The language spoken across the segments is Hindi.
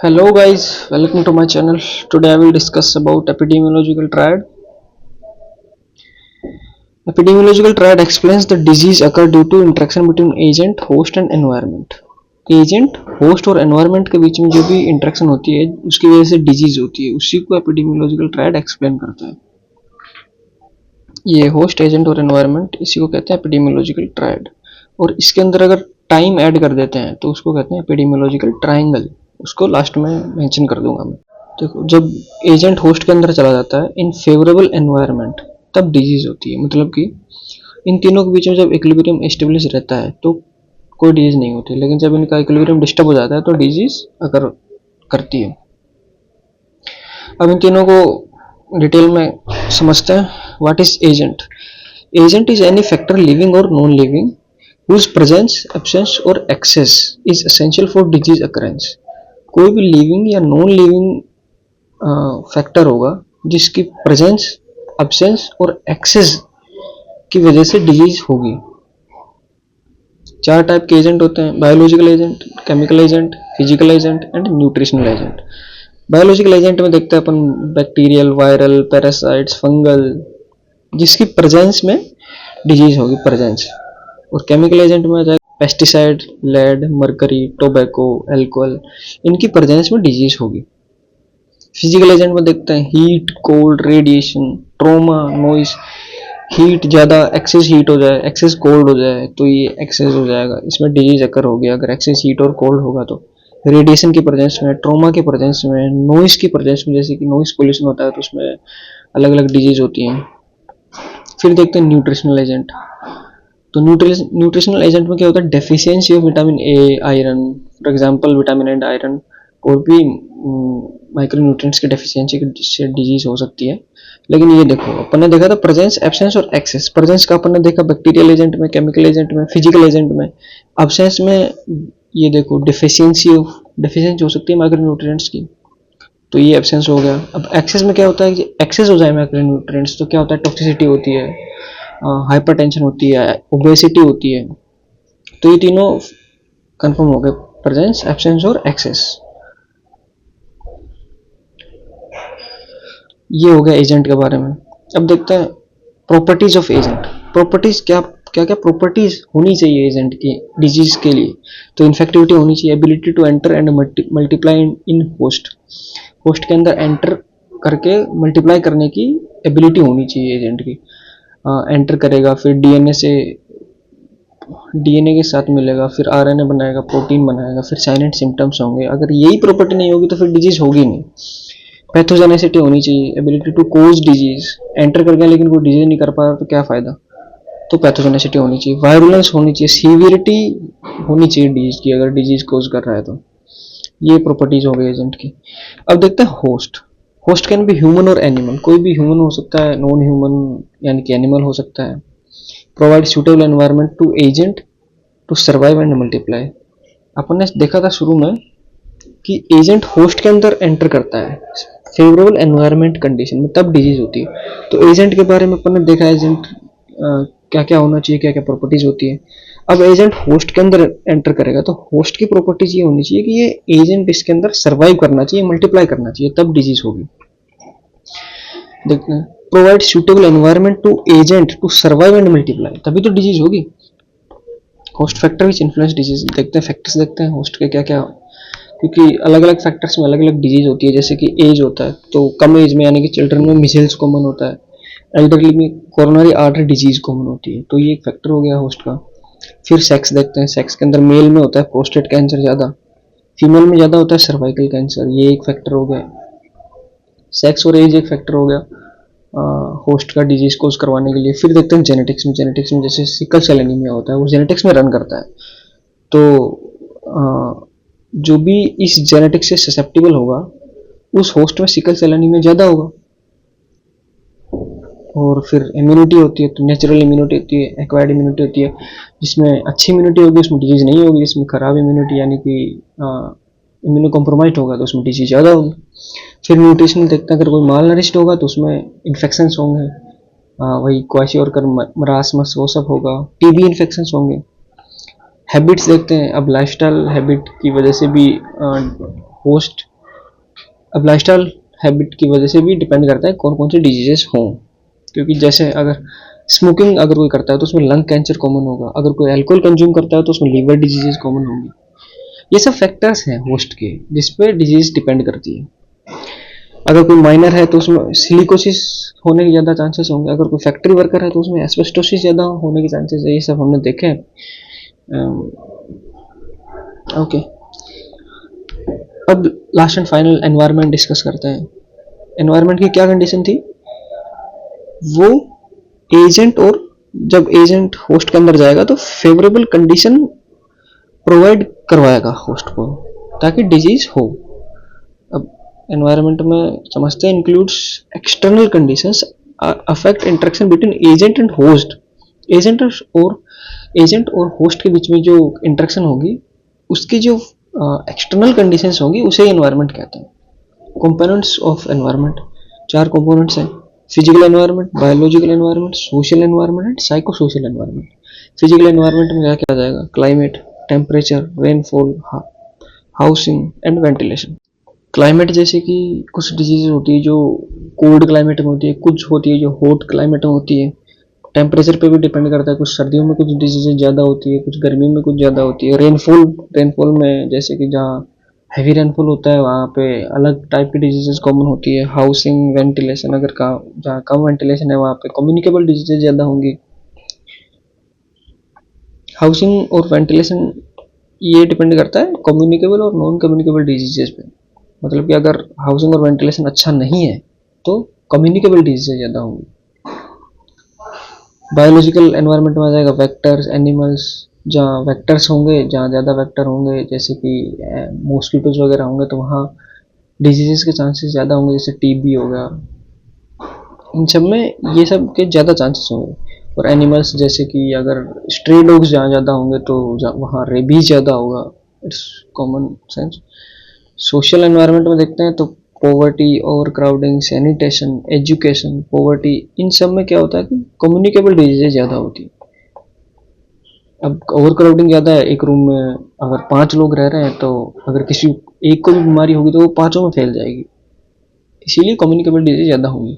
Hello guys, welcome to my channel. Today I will discuss about epidemiological triad. Epidemiological triad explains the disease occur due to interaction between agent, host and environment. Agent, host और एनवायरनमेंट के बीच में जो भी इंटरेक्शन होती है उसकी वजह से डिजीज होती है, उसी को एपिडेमियोलॉजिकल ट्रायड एक्सप्लेन करता है। ये होस्ट, एजेंट और एनवायरनमेंट, इसी को कहते हैं एपिडेमियोलॉजिकल ट्रायड। और इसके अंदर अगर टाइम ऐड कर देते हैं तो उसको कहते हैं एपिडेमियोलॉजिकल ट्रायंगल। उसको लास्ट में मेंशन कर दूंगा मैं। देखो, जब एजेंट होस्ट के अंदर चला जाता है इन फेवरेबल एनवायरनमेंट, तब डिजीज होती है। मतलब कि इन तीनों के बीच में जब इक्विलिब्रियम एस्टेब्लिश रहता है तो कोई डिजीज नहीं होती, लेकिन जब इनका इक्विलिब्रियम डिस्टर्ब हो जाता है तो डिजीज अगर करती है। अब इन तीनों को डिटेल में समझते हैं। What is agent? Agent is any factor living और non living whose presence, absence और excess is essential for disease occurrence। कोई भी लिविंग या नॉन लिविंग फैक्टर होगा जिसकी प्रेजेंस, एब्सेंस और एक्सेस की वजह से डिजीज होगी। चार टाइप के एजेंट होते हैं: biological agent, chemical agent, physical agent and nutritional agent. Biological agent में देखते हैं अपन बैक्टीरियल, वायरल, पैरासाइट्स, फंगल, जिसकी प्रेजेंस में डिजीज होगी, प्रेजेंस। और केमिकल एजेंट में आ जाए pesticide, lead, mercury, tobacco, alcohol, इनकी प्रेजेंस में डिजीज होगी। फिजिकल एजेंट में देखते हैं heat, cold, radiation, trauma, noise. Heat ज़्यादा, एक्सेस हीट हो जाए, एक्सेस कोल्ड हो जाए तो ये एक्सेस हो जाएगा, इसमें डिजीज अकर हो गया। अगर एक्सेस हीट और कोल्ड होगा तो रेडिएशन की प्रेजेंस में, ट्रोमा की प्रेजेंस में, नॉइस की प्रेजेंस में, जैसे कि नॉइस पोल्यूशन होता है तो उसमें अलग अलग डिजीज होती हैं। फिर देखते हैं न्यूट्रिशनल एजेंट। तो न्यूट्रिशनल एजेंट में क्या होता है? Deficiency of vitamin A, iron, for example vitamin and iron, और भी माइक्रो न्यूट्रिएंट्स की डेफिशिएंसी से डिजीज हो सकती है। लेकिन ये देखो, अपन ने देखा था प्रेजेंस, एब्सेंस और एक्सेस। प्रेजेंस का अपन ने देखा बैक्टीरियल एजेंट में, केमिकल एजेंट में, फिजिकल एजेंट में। एब्सेंस में ये देखो डेफिशिएंसी हो सकती है माइक्रो न्यूट्रिएंट्स की, तो ये एब्सेंस हो गया। अब एक्सेस में क्या होता है कि एक्सेस हो जाए माइक्रो न्यूट्रिएंट्स तो क्या होता है? टॉक्सिसिटी होती है, हाइपरटेंशन होती है, ओबेसिटी होती है। तो ये तीनों कंफर्म हो गए, प्रेजेंस, एब्सेंस और एक्सेस। ये हो गया एजेंट के बारे में। अब देखते हैं प्रॉपर्टीज ऑफ एजेंट। प्रॉपर्टीज क्या क्या क्या प्रॉपर्टीज होनी चाहिए एजेंट की डिजीज के लिए? तो इन्फेक्टिविटी होनी चाहिए, ability to enter and multiply in host. Host के अंदर एंटर करके मल्टीप्लाई करने की एबिलिटी होनी चाहिए एजेंट की। एंटर करेगा, फिर डीएनए के साथ मिलेगा, फिर आरएनए बनाएगा, प्रोटीन बनाएगा, फिर साइन एंड सिम्टम्स होंगे। अगर यही प्रॉपर्टी नहीं होगी तो फिर डिजीज होगी नहीं। पैथोजेनेसिटी होनी चाहिए, ability to cause disease. Enter कर गया लेकिन कोई डिजीज नहीं कर पा रहा तो क्या फायदा? तो पैथोजेनेसिटी होनी चाहिए। वायरुलेंस होनी चाहिए, सीवियरिटी होनी चाहिए डिजीज की, अगर डिजीज कोज कर रहा है तो। ये प्रॉपर्टीज हो गई एजेंट की। अब देखते हैं host. Host can be human और एनिमल। कोई भी ह्यूमन हो सकता है, नॉन ह्यूमन यानी कि एनिमल हो सकता है। Provide suitable environment to agent to survive and multiply. अपन ने देखा था शुरू में कि एजेंट होस्ट के अंदर एंटर करता है फेवरेबल एनवायरनमेंट कंडीशन में, तब डिजीज होती है। तो एजेंट के बारे में अपन ने देखा, एजेंट क्या क्या होना चाहिए, क्या क्या प्रॉपर्टीज होती है। अब एजेंट होस्ट के अंदर एंटर करेगा तो होस्ट की प्रॉपर्टीज ये होनी चाहिए कि ये एजेंट इसके अंदर सर्वाइव करना चाहिए, मल्टीप्लाई करना चाहिए, तब डिजीज होगी। देखते हैं provide suitable environment to agent to survive and multiply, तभी तो डिजीज होगी। Host factor which influence disease. देखते हैं फैक्टर्स, देखते हैं होस्ट के क्या क्या, क्योंकि अलग अलग फैक्टर्स में अलग अलग डिजीज होती है। जैसे कि एज होता है तो कम एज में यानी कि चिल्ड्रन में मिसेल्स कॉमन होता है, एल्डरली में कोरोनरी आर्टरी डिजीज कॉमन होती है, तो ये एक फैक्टर हो गया होस्ट का। फिर सेक्स देखते हैं, सेक्स के अंदर मेल में होता है प्रोस्टेट कैंसर ज़्यादा, फीमेल में ज़्यादा होता है सर्वाइकल कैंसर, ये एक फैक्टर हो गया। सेक्स और एज एक फैक्टर हो गया होस्ट का डिजीज कोज करवाने के लिए। फिर देखते हैं जेनेटिक्स में। जेनेटिक्स में जैसे सिकल सेल एनीमिया होता है, वो जेनेटिक्स में रन करता है, तो जो भी इस जेनेटिक्स से ससेप्टिबल होगा उस होस्ट में सिकल सेल एनीमिया ज़्यादा होगा। और फिर इम्यूनिटी होती है, तो नेचुरल इम्यूनिटी होती है, एक्वायर्ड इम्यूनिटी होती है। जिसमें अच्छी इम्यूनिटी होगी उसमें डिजीज नहीं होगी, जिसमें खराब इम्यूनिटी यानी कि इम्यूनो कॉम्प्रोमाइज होगा तो उसमें डिजीज ज़्यादा होगी। फिर न्यूट्रिशन देखते हैं, अगर कोई माल नरिश्ड होगा तो उसमें इन्फेक्शंस होंगे, वही क्वाशियोरकर, मरासमस, वो सब होगा। टीबी इन्फेक्शंस होंगे। हैबिट्स देखते हैं, अब लाइफस्टाइल हैबिट की वजह से भी होस्ट अब लाइफस्टाइल हैबिट की वजह से भी डिपेंड करता है कौन कौन से डिजीजेस हों, क्योंकि जैसे अगर स्मोकिंग अगर कोई करता है तो उसमें लंग कैंसर कॉमन होगा, अगर कोई अल्कोहल कंज्यूम करता है तो उसमें लीवर डिजीजेस कॉमन होंगी। ये सब फैक्टर्स हैं होस्ट के जिस पे डिजीज डिपेंड करती है। अगर कोई माइनर है तो उसमें सिलिकोसिस होने के ज़्यादा चांसेस होंगे, अगर कोई फैक्ट्री वर्कर है तो उसमें एस्बेस्टोसिस ज़्यादा होने के चांसेस है। ये सब हमने देखे हैं। ओके, अब last and final environment discuss करते हैं। एनवायरनमेंट की क्या कंडीशन थी? वो एजेंट, और जब एजेंट होस्ट के अंदर जाएगा तो फेवरेबल कंडीशन प्रोवाइड करवाएगा होस्ट को ताकि डिजीज हो। अब एनवायरनमेंट में समझते हैं includes external conditions affect interaction between agent and host. Agent और होस्ट के बीच में जो इंटरेक्शन होगी उसकी जो एक्सटर्नल कंडीशंस होंगी उसे एनवायरनमेंट कहते हैं। कंपोनेंट्स ऑफ एनवायरनमेंट, 4 कंपोनेंट्स हैं: physical environment, biological environment, social environment and psycho social environment. Physical environment में क्या क्या आ जाएगा? Climate, temperature, rainfall, housing and ventilation. Climate जैसे कि कुछ डिजीज होती है जो कोल्ड क्लाइमेट में होती है, कुछ होती है जो हॉट क्लाइमेट में होती है। टेम्परेचर पे भी डिपेंड करता है, कुछ सर्दियों में कुछ डिजीजेज ज़्यादा होती है, कुछ गर्मियों में कुछ ज़्यादा होती है। रेनफॉल में जैसे कि जहाँ हैवी रेनफॉल होता है वहाँ पे अलग टाइप की डिजीजेज कॉमन होती है। हाउसिंग, वेंटिलेशन, अगर जहाँ कम वेंटिलेशन है वहाँ पे कम्युनिकेबल डिजीजेज ज़्यादा होंगी। हाउसिंग और वेंटिलेशन ये डिपेंड करता है कम्युनिकेबल और नॉन कम्युनिकेबल डिजीजेज पे। मतलब कि अगर हाउसिंग और वेंटिलेशन अच्छा नहीं है तो कम्युनिकेबल डिजीजेज ज़्यादा होंगी। बायोलॉजिकल एनवायरनमेंट में आ जाएगा वेक्टर्स, एनिमल्स। जहाँ वेक्टर्स होंगे, जहाँ ज़्यादा वेक्टर होंगे जैसे कि मॉस्किटोज वगैरह होंगे तो वहाँ डिजीजेस के चांसेस ज़्यादा होंगे, जैसे टीबी हो गया। इन सब में ये सब के ज़्यादा चांसेस होंगे। और एनिमल्स जैसे कि अगर स्ट्रे डॉग्स जहाँ ज़्यादा होंगे तो वहाँ रेबीज ज़्यादा होगा। It's common sense. Social environment में देखते हैं तो poverty, over crowding, sanitation, education, poverty, इन सब में क्या होता है कि कम्युनिकेबल डिजीजेज ज़्यादा होती है। अब ओवर क्राउडिंग ज़्यादा है, एक रूम में अगर 5 लोग रह रहे हैं तो अगर किसी एक को भी बीमारी होगी तो वो 5 में फैल जाएगी, इसीलिए कम्युनिकेबल डिजीज ज़्यादा होंगी।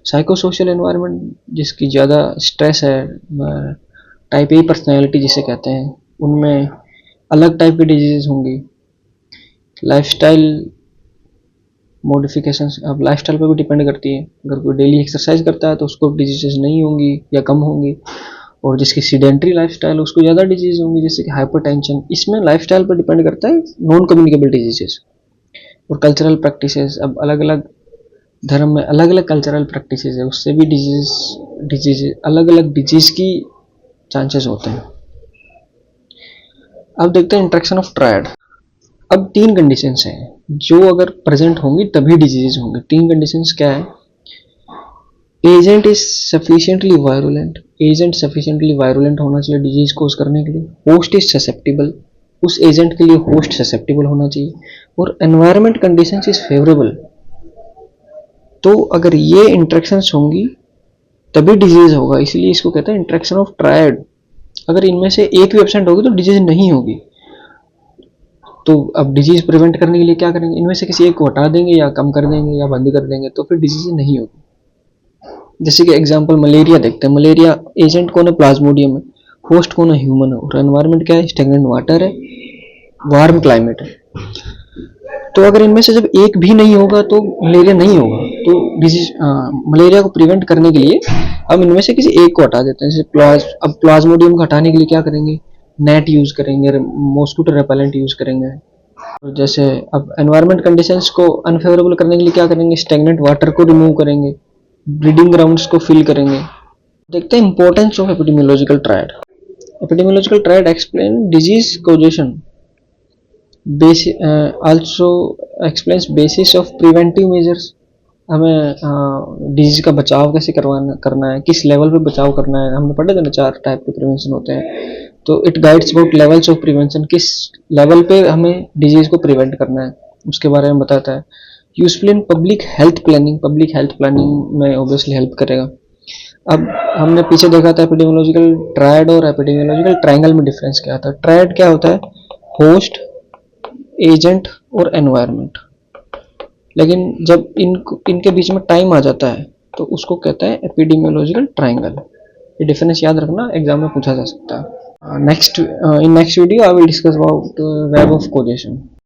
साइको सोशल एनवायरनमेंट जिसकी ज़्यादा स्ट्रेस है, टाइप ए पर्सनैलिटी जिसे कहते हैं, उनमें अलग टाइप की डिजीज़ होंगी। लाइफस्टाइल मॉडिफिकेशंस, अब लाइफस्टाइल पर भी डिपेंड करती है। अगर कोई डेली एक्सरसाइज करता है तो उसको डिजीजेस नहीं होंगी या कम होंगी, और जिसकी सीडेंट्री लाइफस्टाइल उसको ज़्यादा डिजीज होंगी, जैसे कि हाइपरटेंशन। इसमें लाइफस्टाइल पर डिपेंड करता है नॉन कम्युनिकेबल डिजीजेस। और कल्चरल प्रैक्टिसेस, अब अलग अलग धर्म में अलग अलग कल्चरल प्रैक्टिसेस है, उससे भी डिजीज अलग अलग डिजीज की चांसेस होते हैं। अब देखते हैं इंट्रैक्शन ऑफ ट्रायड। अब 3 कंडीशंस हैं जो अगर प्रेजेंट होंगी तभी डिजीज होंगे। 3 कंडीशंस क्या है? Agent is sufficiently virulent, agent sufficiently virulent होना चाहिए डिजीज कोज करने के लिए। होस्ट इज ससेप्टिबल, उस एजेंट के लिए होस्ट ससेप्टिबल होना चाहिए। और एनवायरनमेंट कंडीशंस इज फेवरेबल। तो अगर ये इंट्रैक्शंस होंगी तभी डिजीज होगा, इसलिए इसको कहते हैं इंट्रैक्शन ऑफ ट्रायड। अगर इनमें से एक भी एब्सेंट होगी तो डिजीज नहीं होगी। तो अब डिजीज प्रिवेंट करने के लिए क्या करेंगे? इनमें से किसी एक को हटा देंगे या कम कर देंगे या बंद कर देंगे, तो फिर डिजीज नहीं होगी। जैसे कि एग्जांपल मलेरिया देखते हैं। मलेरिया एजेंट कौन है? प्लाज्मोडियम है। होस्ट कौन है? ह्यूमन है। और एनवायरनमेंट क्या है? स्टेगनेंट वाटर है, वार्म क्लाइमेट है। तो अगर इनमें से जब एक भी नहीं होगा तो मलेरिया नहीं होगा। तो डिजीज मलेरिया को प्रिवेंट करने के लिए हम इनमें से किसी एक को हटा देते हैं। जैसे अब प्लाज्मोडियम को हटाने के लिए क्या करेंगे? नेट यूज करेंगे, मॉस्किटो रेपेलेंट यूज करेंगे। और जैसे अब एनवायरनमेंट कंडीशंस को अनफेवरेबल करने के लिए क्या करेंगे? स्टेगनेंट वाटर को रिमूव करेंगे, ब्रीडिंग ग्राउंड्स को फिल करेंगे। देखते हैं importance of epidemiological triad. Epidemiological triad explain disease कोजेशन, also explains basis of preventive measures। हमें डिजीज का बचाव कैसे करना है, किस लेवल पे बचाव करना है। हमने पढ़े थे ना 4 टाइप के प्रिवेंशन होते हैं। तो it guides about levels of prevention, किस लेवल पे हमें डिजीज को प्रिवेंट करना है उसके बारे में बताता है। Useful in public health planning, public health planning में ऑब्वियसली हेल्प करेगा। अब हमने पीछे देखा था एपिडेमियोलॉजिकल ट्रायड और एपिडेमियोलॉजिकल ट्रायंगल में डिफरेंस क्या था। ट्रायड क्या होता है? होस्ट, एजेंट और एनवायरनमेंट। लेकिन जब इनके बीच में टाइम आ जाता है तो उसको कहते हैं एपिडेमियोलॉजिकल ट्रायंगल। ये डिफरेंस याद रखना, एग्जाम में पूछा जा सकता है। Next in next video I will discuss about web of correlation.